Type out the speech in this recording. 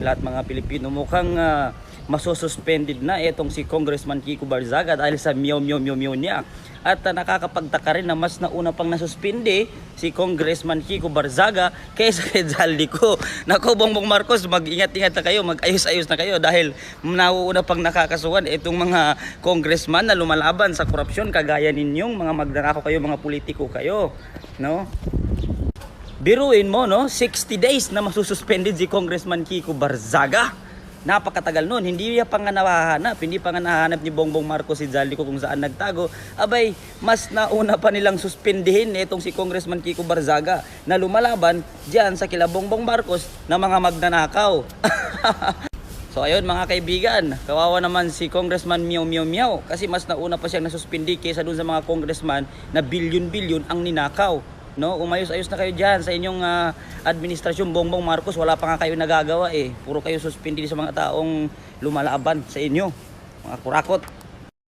Lahat mga Pilipino mukhang masususpended na itong si Congressman Kiko Barzaga dahil sa miyaw niya. At nakakapagtaka rin na mas nauna pang nasuspindi si Congressman Kiko Barzaga kaysa kay Zaldico. Naku, Bongbong Marcos, mag-ingat-ingat na kayo, mag-ayos-ayos na kayo dahil nauuna pang nakakasuhan itong mga congressman na lumalaban sa korupsyon kagaya ninyong mga magnanakaw kayo, mga politiko kayo, no? Biruin mo, no? 60 days na masususpended si Congressman Kiko Barzaga. Napakatagal nun. Hindi niya pa nga nahahanap. Hindi pa nga nahahanap ni Bongbong Marcos si Zaldico kung saan nagtago. Abay, mas nauna pa nilang suspendihin itong si Congressman Kiko Barzaga na lumalaban dyan sa kila Bongbong Marcos na mga magnanakaw. So ayun mga kaibigan, kawawa naman si Congressman Miyaw kasi mas nauna pa siyang nasuspindi kaysa dun sa mga congressman na bilyon-bilyon ang ninakaw. No, umayos-ayos na kayo diyan sa inyong administrasyon Bongbong Marcos, wala pa nga kayo nagagawa eh. Puro kayo suspindi sa mga taong lumalaban sa inyo. Mga kurakot.